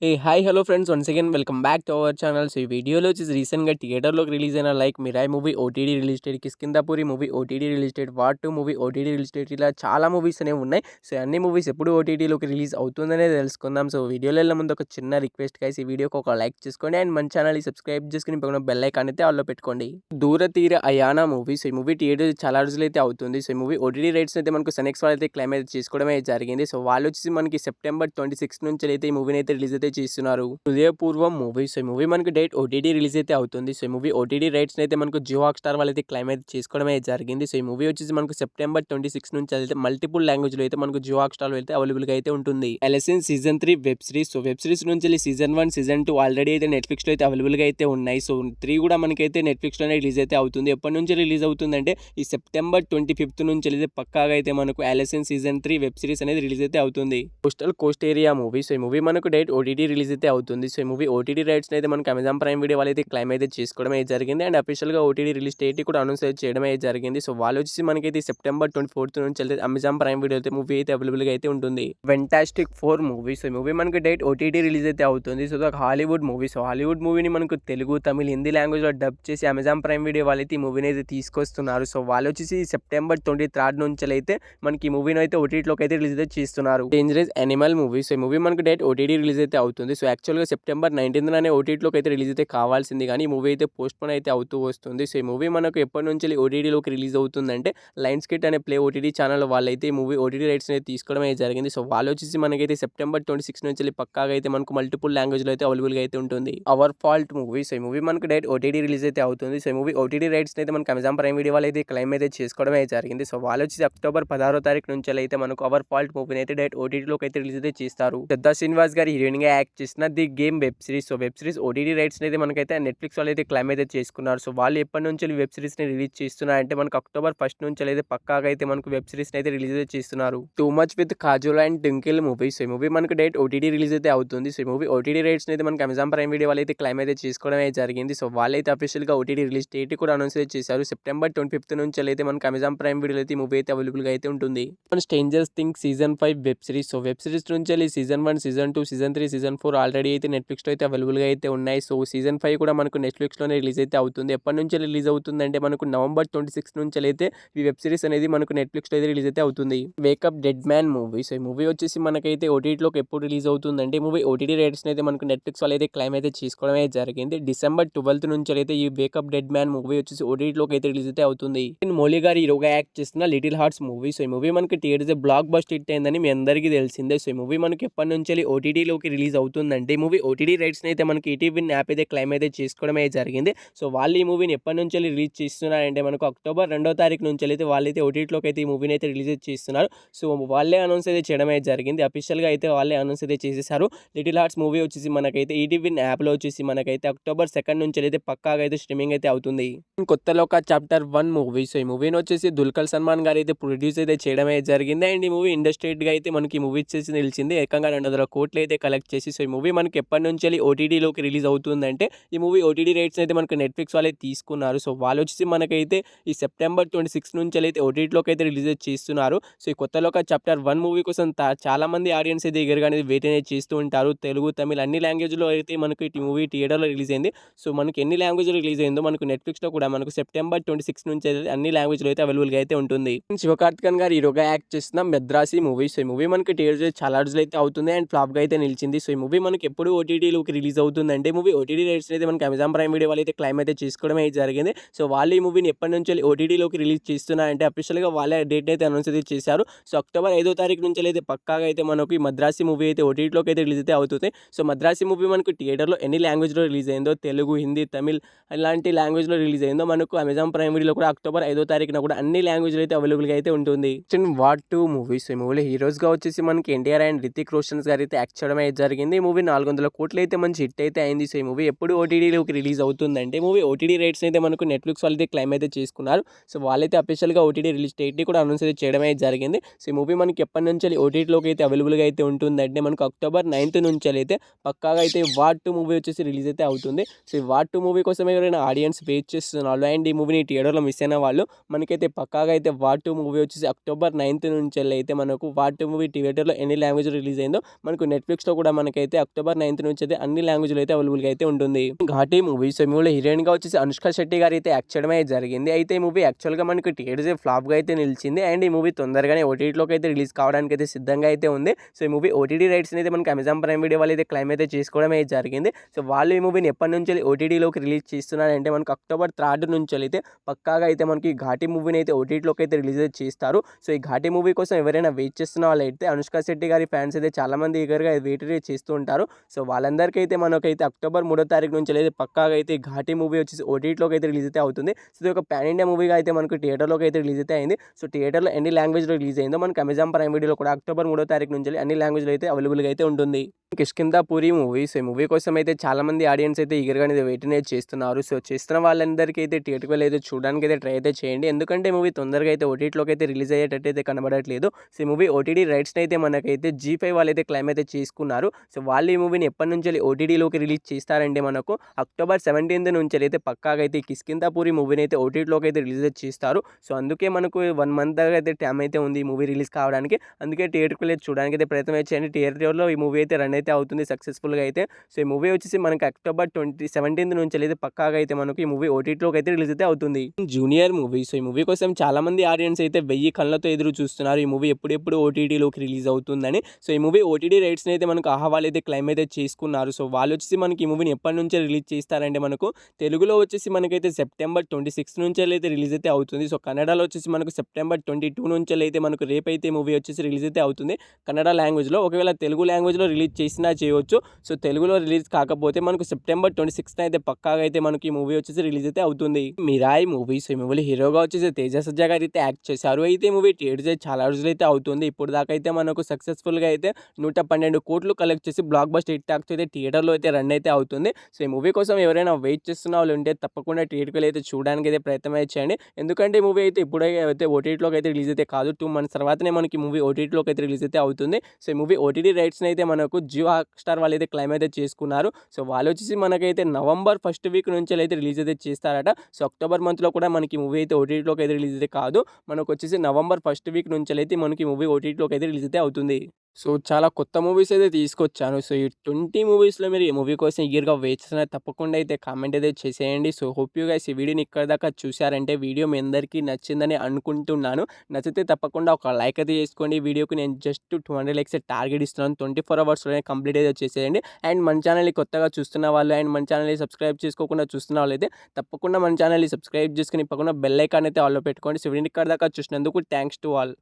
A hi hello friends once again welcome back to our channel. So ఈ వీడియోలో వచ్చేసి రీసెంట్గా థియేటర్లోకి రిలీజ్ అయిన like Mirai movie OTT release date, Kishkindhapuri movie OTT release date, War 2 movie OTT release date, ఇలా చాలా movies అనేవి ఉన్నాయి. సో అన్ని మూవీస్ ఎప్పుడు ఓటీటీలోకి రిలీజ్ అవుతుందనే తెలుసుకుందాం. సో వీడియోలో వెళ్ళే ముందు ఒక చిన్న రిక్వెస్ట్ గైస్, ఈ వీడియోకి ఒక లైక్ చేసుకోండి అండ్ మన ఛానల్ని సబ్స్క్రైబ్ చేసుకుని పక్కన బెల్ ఐకాన్ అయితే ఆల్లో పెట్టుకోండి. దూరతీర అయానా మూవీ, సో ఈ మూవీ థియేటర్ చాలా రోజులు అయితే అవుతుంది. సో ఈ మూవీ ఓటీడీ రైట్స్ అయితే మనకు సెనెక్స్ వాళ్ళు అయితే క్లైమ్ అయితే చేసుకోవడమే జరిగింది. సో వాళ్ళు వచ్చేసి మనకి సెప్టెంబర్ 26 నుంచి అయితే ఈ మూవీని అయితే రిలీజ్ అయితే చేస్తున్నారు. హృదయపూర్వం మూవీ, సో ఈ మూవీ మనకి డేట్ ఓటీటీ రిలీజ్ అయితే అవుతుంది. సో ఈ మూవీ ఓటీటీ రైట్స్ అయితే మనకు జియో హాట్‌స్టార్ వాళ్ళు అయితే క్లైమ్ అయితే చేసుకోవడమే జరిగింది. సో ఈ మూవీ వచ్చేసి మనకు సెప్టెంబర్ 26 నుంచి అయితే మల్టిపుల్ లాంగ్వేజ్లో అయితే మనకు జియో హాట్‌స్టార్ అయితే అవైలబుల్గా అయితే ఉంటుంది. Alice in season 3 web series, so web series నుంచి సీజన్ 1 సీజన్ 2 ఆల్రెడీ అయితే నెట్ఫ్లిక్స్లో అయితే అవైలబుల్గా అయితే ఉన్నాయి. సో 3 కూడా మనకైతే నెట్ఫ్లిక్స్లోనే రిలీజ్ అయితే అవుతుంది. ఎప్పటి నుంచి రిలీజ్ అవుతుందంటే ఈ సెప్టెంబర్ 25 నుంచి అయితే పక్కాగా అయితే మనకు ఎలసిన్ సీజన్ 3 వెబ్ సిరీస్ అనేది రిలీజ్ అయితే అవుతుంది. Coastal Coast area movie, so ఈ మూవీ మనకు డేట్ ఓటీటీ రిలీజ్ అయితే అవుతుంది. సో ఈ మూవీ ఓటీటీ రైట్స్ అయితే మనకు అమెజాన్ ప్రైమ్ వీడియో వాళ్ళు అయితే క్లైమ్ అయితే చేసుకోవడం అయితే జరిగింది అండ్ అఫీషియల్గా ఓటీటీ రిలీజ్ డేట్ కూడా అనౌన్స్ అయితే చేయడం అయితే జరిగింది. సో వాళ్ళు వచ్చేసి మనకైతే సెప్టెంబర్ 24 నుంచి అయితే అమెజాన్ ప్రైమ్ వీడియో అయితే మూవీ అయితే అవైలబుల్గా అయితే ఉంటుంది. ఫెంటాస్టిక్ 4 మూవీ, సో ఈ మూవీ మనకు డేట్ ఓటీటీ రిలీజ్ అయితే అవుతుంది. సో ఒక హాలీవుడ్ మూవీ, సో హాలీవుడ్ మూవీని మనకు తెలుగు, తమిళ్, హిందీ లాంగ్వేజ్లో డబ్ చేసి అమెజాన్ ప్రైమ్ వీడియో వాళ్ళైతే ఈ మూవీని అయితే తీసుకొస్తున్నారు. సో వాళ్ళు వచ్చేసి సెప్టెంబర్ 23 నుంచి అయితే మనకి ఈ మూవీని అయితే ఓటీటీలోకి అయితే రిలీజ్ అయితే చేస్తున్నారు. డేంజరస్ యానిమల్ మూవీ, సో ఈ మూవీ మనకు డేట్ ఓటీటీ రిలీజ్ అయితే అవుతుంది. సో యాక్చువల్గా సెప్టెంబర్ 19 ఓటీటీలోకి అయితే రిలీజ్ అయితే కావాల్సింది, కానీ ఈ మూవీ అయితే పోస్ట్ పోన్ అయితే అవుతూ వస్తుంది. సో ఈ మూవీ మనకు ఎప్పటి నుంచి ఓటీటీలోకి రిలీజ్ అవుతుందంటే లైన్స్ కిట్ అనే ప్లే ఓటీటీ ఛానల్ వాళ్ళైతే ఈ మూవీ ఓటీటీ రైట్స్ అయితే తీసుకోవడం అయితే జరిగింది. సో వాళ్ళు వచ్చేసి మనకైతే సెప్టెంబర్ 26 నుంచి పక్కాగా అయితే మనకు మల్టిపుల్ లాంగ్వేజ్లో అయితే అవైలబుల్గా అయితే ఉంటుంది. అవర్ ఫాల్ట్ మూవీ, సో ఈ మూవీ మనకు డైరెక్ట్ ఓటీటీ రిలీజ్ అయితే అవుతుంది. సో ఈ మూవీ ఓటీటీ రైట్స్ అయితే మనకు అమెజాన్ ప్రైమ్ వీడియో వాళ్ళు అయితే క్లైమ్ అయితే చేసుకోవడం అయితే జరిగింది. సో వాళ్ళు వచ్చేసి అక్టోబర్ 16 నుంచి అయితే మనకు అవర్ ఫాల్ట్ మూవీని అయితే డైరెక్ట్ ఓటీటీలోకి అయితే రిలీజ్ అయితే చేస్తారు. శ్రద్ధా శ్రీనివాస్ గారు హీరోయిన్గా యాక్ట్ చేసిన the game web series, so web series OTT rights అయితే మనకైతే నెట్ఫ్లిక్స్ వాళ్ళు అయితే క్లైమ్ అయితే చేసుకున్నారు. సో వాళ్ళు ఎప్పటి నుంచి వెబ్ సిరీస్ని రిలీజ్ చేస్తున్నారంటే మనకు అక్టోబర్ 1 నుంచి అయితే పక్కాగా అయితే మనకు వెబ్ సిరీస్ని అయితే రిలీజ్ అయితే చేస్తున్నారు. Too much with Kajol and twinkle movie, so ఈ మూవీ మనకు డైరెక్ట్ ఓటీటీ రిలీజ్ అయితే అవుతుంది. సో ఈ మూవీ ఓటీటీ రైట్స్ అయితే మనకి అమెజాన్ ప్రైమ్ వీడియో వాళ్ళు అయితే క్లైమ్ అయితే చేసుకోవడం అయితే జరిగింది. సో వాళ్ళైతే అఫీషియల్గా ఓటీటీ రిలీజ్ డేట్ కూడా అనౌన్స్ అయితే చేశారు. సెప్టెంబర్ 25 నుంచి అయితే మనకి అమెజాన్ ప్రైమ్ వీడియోలో అయితే ఈ మూవీ అయితే అవైలబుల్గా అయితే ఉంటుంది. Strangers Things season 5 web series, so web series నుంచి season 1 season 2 season 3 season 4 already అయితే నెట్ఫ్లిక్స్లో అయితే అవైలబుల్గా అయితే ఉన్నాయి. సో సీజన్ 5 కూడా మనకు నెట్ఫ్లిక్స్లోనే రిలీజ్ అయితే అవుతుంది. ఎప్పటి నుంచి రిలీజ్ అవుతుందంటే మనకు నవంబర్ 26 నుంచి అయితే ఈ వెబ్ సిరీస్ అనేది మనకు నెట్ఫ్లిక్స్లో అయితే రిలీజ్ అయితే అవుతుంది. Wake up dead man movie, so ఈ మూవీ వచ్చేసి మనకైతే ఓటీటీలోకి ఎప్పుడు రిలీజ్ అవుతుందంటే మూవీ ఓటీటీ రైట్స్ అయితే మనకు నెట్ఫ్లిక్స్ వాళ్ళు అయితే క్లైమ్ అయితే చేసుకోవడం అయితే జరిగింది. డిసెంబర్ 12 నుంచి అయితే ఈ వేకప్ డెడ్ మ్యాన్ మూవీ వచ్చేసి ఓటీటీలోకి అయితే రిలీజ్ అయితే అవుతుంది. మౌలి గారు హీరోగా యాక్ట్ చేసిన లిటిల్ హార్ట్స్ మూవీ, సో ఈ మూవీ మనకి థియేటర్స్ బ్లాక్ బస్టర్ హిట్ అయిందని మీ అందరికీ తెలిసిందే. సో ఈ మూవీ మనకి ఎప్పటి నుంచి ఓటీటీలోకి రిలీజ్ అవుతుందంటే ఈ మూవీ ఓటీటీ రైట్స్ అయితే మనకి ఈటీవీ యాప్ అయితే క్లైమ్ అయితే చేసుకోవడం అయితే జరిగింది. సో వాళ్ళు ఈ మూవీని ఎప్పటి నుంచి రిలీజ్ చేస్తున్నారంటే మనకు అక్టోబర్ 2 నుంచి అయితే వాళ్ళైతే ఓటీటీలోకి అయితే ఈ మూవీని అయితే రిలీజ్ చేస్తున్నారు. సో వాళ్ళే అనౌన్స్ అయితే చేయడం అయితే జరిగింది. అఫీషియల్గా అయితే వాళ్ళే అనౌన్స్ అయితే చేసేసారు. లిటిల్ హార్ట్స్ మూవీ వచ్చేసి మనకైతే ఈటీవీ యాప్లో వచ్చేసి మనకైతే అక్టోబర్ 2 నుంచి అయితే పక్కాగా అయితే స్ట్రీమింగ్ అయితే అవుతుంది. కొత్తలో ఒక చాప్టర్ 1 మూవీ, సో ఈ మూవీని వచ్చేసి దుల్కర్ సల్మాన్ గారు అయితే ప్రొడ్యూస్ అయితే చేయడం అయితే జరిగింది అండ్ ఈ మూవీ ఇండస్ట్రీగా అయితే మనకి ఈ మూవీ వచ్చేసి నిలిచింది. ఏకంగా 200 కోట్లు అయితే కలెక్ట్ చేసి. సో ఈ మూవీ మనకి ఎప్పటి నుంచి ఓటీటీలోకి రిలీజ్ అవుతుందంటే ఈ మూవీ ఓటీటీ రైట్స్ అయితే మనకు నెట్ఫ్లిక్స్ వాళ్ళే తీసుకున్నారు. సో వాళ్ళు వచ్చేసి మనకైతే ఈ సెప్టెంబర్ 26 నుంచి అయితే ఓటీటీలోకి అయితే రిలీజ్ చేస్తున్నారు. సో ఈ కొత్తలో ఒక చాప్టర్ 1 మూవీ కోసం చాలా మంది ఆడియన్స్ అయితే ఎగరగా అనేది వెయిట్ అనేది చేస్తూ ఉంటారు. తెలుగు, తమిళ్ అన్ని లాంగ్వేజ్లో అయితే మనకు ఈ మూవీ థియేటర్లో రిలీజ్ అయింది. సో మనకి ఎన్ని లాంగ్వేజ్లో రిలీజ్ అయిందో మనకు నెట్ఫ్లిక్స్లో కూడా మనకు సెప్టెంబర్ 26 నుంచి అయితే అన్ని లాంగ్వేజ్లో అయితే అవైలబుల్గా అయితే ఉంటుంది. శివకార్తికేయన్ గారు హీరోగా యాక్ట్ చేసిన మెద్రాసి మూవీ, సో ఈ మూవీ మనకి థియేటర్ చాలా రోజులు అయితే అవుతుంది అండ్ ఫ్లాప్గా అయితే నిలిచింది. సో ఈ మూవీ మనకి ఎప్పుడు ఓటీటీలోకి రిలీజ్ అవుతుందంటే మూవీ ఓటీటీ రైట్స్ అయితే మనకి అమెజాన్ ప్రైమ్ వీడియో వాళ్ళు అయితే క్లైమ్ అయితే చేసుకోవడం అయితే జరిగింది. సో వాళ్ళు ఈ మూవీని ఎప్పటి నుంచి ఓటీటీలోకి రిలీజ్ చేస్తున్నారంటే అఫీషియల్గా వాళ్ళే డేట్ అయితే అనౌన్స్ అయితే చేశారు. సో అక్టోబర్ 5 నుంచి అయితే పక్కాగా అయితే మనకు ఈ మద్రాసి మూవీ అయితే ఓటీటీలోకి అయితే రిలీజ్ అయితే అవుతుంది. సో మద్రాసి మూవీ మనకు థియేటర్లో ఎన్ని లాంగ్వేజ్లో రిలీజ్ అయిందో తెలుగు, హిందీ, తమిళ్ ఇలాంటి లాంగ్వేజ్లో రిలీజ్ అయిందో మనకు అమెజాన్ ప్రైమ్ వీడియోలో కూడా అక్టోబర్ 5 కూడా అన్ని లాంగ్వేజ్లో అయితే అవైలబుల్గా అయితే ఉంటుంది. వార్ 2 మూవీస్, ఈ మూవీలో హీరోస్గా వచ్చేసి మనకి ఎన్టీఆర్ అండ్ రితిక్ రోషన్ గారు అయితే యాక్ట్ చేయడం అయితే జరిగింది. ఈ మూవీ 400 కోట్లు అయితే మంచి హిట్ అయితే అయింది. సో ఈ మూవీ ఎప్పుడు ఓటీటీలోకి రిలీజ్ అవుతుందంటే మూవీ ఓటీటీ రైట్స్ అయితే మనకు నెట్ఫ్లిక్స్ వాళ్ళు అయితే క్లైమ్ అయితే చేసుకున్నారు. సో వాళ్ళైతే అఫీషియల్గా ఓటీటీ రిలీజ్ డేట్ని కూడా అనౌన్స్ అయితే చేయడం అయితే జరిగింది. సో ఈ మూవీ మనకి ఎప్పటి నుంచి ఓటీటీలోకి అయితే అవైలబుల్గా అయితే ఉంటుందంటే మనకు అక్టోబర్ 9 నుంచి అయితే పక్కాగా అయితే వార్ 2 మూవీ వచ్చేసి రిలీజ్ అయితే అవుతుంది. సో ఈ వార్ 2 మూవీ కోసం ఎవరైనా ఆడియన్స్ వెయిట్ చేస్తున్నారు అండ్ ఈ మూవీని థియేటర్లో మిస్ అయిన వాళ్ళు మనకైతే పక్కాగా అయితే వార్ 2 మూవీ వచ్చేసి అక్టోబర్ 9 నుంచి అయితే మనకు వార్ 2 మూవీ థియేటర్లో ఎన్ని లాంగ్వేజ్ రిలీజ్ అయిందో మనకు నెట్ఫ్లిక్స్లో కూడా మనకి మనకైతే అక్టోబర్ 9 నుంచి అయితే అన్ని లాంగ్వేజ్లో అయితే అవైలబుల్గా అయితే ఉంటుంది. ఘాటి మూవీ, సో ఈ మూవీలో హీరోయిన్గా వచ్చేసి అనుష్క శెట్టి గారు అయితే యాక్ట్ చేయడం అయితే జరిగింది. అయితే ఈ మూవీ యాక్చువల్గా మనకి థియేటర్స్ ఫ్లాప్గా అయితే నిలిచింది. అండ్ ఈ మూవీ తొందరగానే ఓటీటీలోకి అయితే రిలీజ్ కావడానికి అయితే సిద్ధంగా అయితే ఉంది. సో ఈ మూవీ ఓటీటీ రైట్స్ అయితే మనకి అమెజాన్ ప్రైమ్ వీడియో వాళ్ళు అయితే క్లైమ్ అయితే చేసుకోవడం అయితే జరిగింది. సో వాళ్ళు ఈ మూవీని ఎప్పటి నుంచి ఓటీటీలోకి రిలీజ్ చేస్తున్నారంటే మనకు అక్టోబర్ 3 నుంచి అయితే పక్కాగా అయితే మనకి ఘాటి మూవీని అయితే ఓటీటీలోకి అయితే రిలీజ్ అయితే చేస్తారు. సో ఈ ఘాటి మూవీ కోసం ఎవరైనా వెయిట్ చేస్తున్న వాళ్ళైతే అనుష్క శెట్టి గారి ఫ్యాన్స్ అయితే చాలామంది ఈగర్గా వెయిట్ చేస్తూ ఉంటారు. సో వాళ్ళందరికీ అయితే మనకైతే అక్టోబర్ 3 నుంచి అయితే పక్కాగా అయితే ఘాటి మూవీ వచ్చేసి ఓటీటీలోకి అయితే రిలీజ్ అయితే అవుతుంది. సో ఇది ఒక పాన్ ఇండియా మూవీగా అయితే మనకు థియేటర్లోకి అయితే రిలీజ్ అయితే అయింది. సో థియేటర్లో ఎన్ని లాంగ్వేజ్లో రిలీజ్ అయిందో మనకి అమెజాన్ ప్రైమ్ వీడియోలో కూడా అక్టోబర్ 3 నుంచి అన్ని లాంగ్వేజ్లో అయితే అవైలబుల్గా అయితే ఉంటుంది. కిష్కింధాపురి మూవీ, సో ఈ మూవీ కోసం అయితే చాలామంది ఆడియన్స్ అయితే ఈగర్గా అనేది వెయిట్ అనేది చేస్తున్నారు. సో చేస్తున్న వాళ్ళందరికీ అయితే థియేటర్కి వెళ్ళి అయితే చూడడానికి అయితే ట్రై అయితే చేయండి. ఎందుకంటే మూవీ తొందరగా అయితే ఓటీటీలోకి అయితే రిలీజ్ అయ్యేటట్టు అయితే కనబడట్లేదు. సో ఈ మూవీ ఓటీటీ రైట్స్ని అయితే మనకైతే G5 వాళ్ళు అయితే క్లైమ్ అయితే చేసుకున్నారు. సో వాళ్ళు ఈ మూవీని ఎప్పటి నుంచి ఓటీటీలోకి రిలీజ్ చేస్తారంటే మనకు అక్టోబర్ 17 నుంచి అయితే పక్కాగా అయితే కిష్కింధాపురి మూవీని అయితే ఓటీటీలోకి అయితే రిలీజ్ చేస్తారు. సో అందుకే మనకు 1 మంత్ దాకా అయితే టైం అయితే ఉంది ఈ మూవీ రిలీజ్ కావడానికి. అందుకే థియేటర్కి వెళ్ళి చూడడానికి అయితే ప్రయత్నం చేయండి. థియేటర్లో ఈ మూవీ అయితే రన్ అయితే అవుతుంది సక్సెస్ఫుల్గా అయితే. సో ఈ మూవీ వచ్చేసి మనకి అక్టోబర్ 17 నుంచి అయితే పక్కాగా అయితే మనకు ఈ మూవీ ఓటీటీలోకి అయితే రిలీజ్ అయితే అవుతుంది. జూనియర్ మూవీ, సో ఈ మూవీ కోసం చాలామంది ఆడియన్స్ అయితే 1000 కళ్ళతో ఎదురు చూస్తున్నారు ఈ మూవీ ఎప్పుడెప్పుడు ఓటీటీలోకి రిలీజ్ అవుతుందని. సో ఈ మూవీ ఓటీటీ రైట్స్ని అయితే మనకు వాళ్ళు అయితే క్లైమ్ అయితే చేసుకున్నారు. సో వాళ్ళు వచ్చేసి మనకి ఈ మూవీని ఎప్పటి నుంచి రిలీజ్ చేస్తారంటే మనకు తెలుగులో వచ్చేసి మనకైతే సెప్టెంబర్ 26 నుంచి అయితే రిలీజ్ అయితే అవుతుంది. సో కన్నడలో వచ్చేసి మనకు సెప్టెంబర్ 22 నుంచి అయితే మనకు రేపైతే మూవీ వచ్చేసి రిలీజ్ అయితే అవుతుంది కన్నడ లాంగ్వేజ్లో. ఒకవేళ తెలుగు లాంగ్వేజ్లో రిలీజ్ చేసినా చేయవచ్చు. సో తెలుగులో రిలీజ్ కాకపోతే మనకు సెప్టెంబర్ 26 అయితే పక్కాగా అయితే మనకి ఈ మూవీ వచ్చేసి రిలీజ్ అయితే అవుతుంది. మిరాయి మూవీ, సో ఈ మూవీలో హీరోగా వచ్చేసి తేజ సజ్జా గారు అయితే యాక్ట్ చేశారు. అయితే మూవీ థియేటర్స్ అయితే చాలా రోజులు అయితే అవుతుంది. ఇప్పుడు దాకా అయితే మనకు సక్సెస్ఫుల్గా అయితే 112 కోట్లు కలెక్ట్ చేసి బ్లాక్ బస్టర్ హిట్ టాక్స్ అయితే థియేటర్లో అయితే రన్ అయితే అవుతుంది. సో ఈ మూవీ కోసం ఎవరైనా వెయిట్ చేస్తున్న వాళ్ళు ఉంటే తప్పకుండా థియేటర్కి అయితే చూడడానికి అయితే ప్రయత్నం అయితే చేయండి. ఎందుకంటే ఈ మూవీ అయితే ఇప్పుడే అయితే ఓటీటీలోకి అయితే రిలీజ్ అయితే కాదు, 2 months తర్వాతనే మనకి మూవీ ఓటీటీలోకి అయితే రిలీజ్ అయితే అవుతుంది. సో ఈ మూవీ ఓటీటీ రైట్స్ని అయితే మనకు జియో హాట్‌స్టార్ వాళ్ళు అయితే క్లైమ్ అయితే చేసుకున్నారు. సో వాళ్ళు వచ్చేసి మనకైతే నవంబర్ ఫస్ట్ వీక్ నుంచి అయితే రిలీజ్ అయితే చేస్తారట. సో అక్టోబర్ మంత్లో కూడా మనకి మూవీ అయితే ఓటీటీలోకి అయితే రిలీజ్ అయితే కాదు, మనకు వచ్చేసి నవంబర్ ఫస్ట్ వీక్ నుంచి అయితే మనకి మూవీ ఓటీటీలోకి అయితే రిలీజ్ అయితే అవుతుంది. సో చాలా కొత్త మూవీస్ అయితే తీసుకొచ్చాను. సో ఈ 20 మూవీస్లో మీరు ఈ మూవీ కోసం ఈగర్గా వెయిట్ చేస్తున్న తప్పకుండా అయితే కామెంట్ అయితే చేసేయండి. సో హోప్ యూ గైస్ ఈ వీడియోని ఇక్కడ దాకా చూశారంటే వీడియో మీ అందరికీ నచ్చిందని అనుకుంటున్నాను. నచ్చితే తప్పకుండా ఒక లైక్ అయితే చేసుకోండి. ఈ వీడియోకి నేను జస్ట్ 200 లైక్స్ టార్గెట్ ఇస్తున్నాను. 24 అవర్స్లోనే కంప్లీట్ అయితే చేసేయండి. అండ్ మన ఛానల్ని కొత్తగా చూస్తున్న వాళ్ళు అండ్ మన ఛానల్ని సబ్స్క్రైబ్ చేసుకోకుండా చూస్తున్న వాళ్ళు అయితే తప్పకుండా మన ఛానల్ని సబ్స్క్రైబ్ చేసుకుని పక్కన బెల్ ఐకాన్ అయితే ఆల్లో పెట్టుకోండి. సో వీడియోని ఇక్కడ దాకా చూసినందుకు థ్యాంక్స్ టు ఆల్.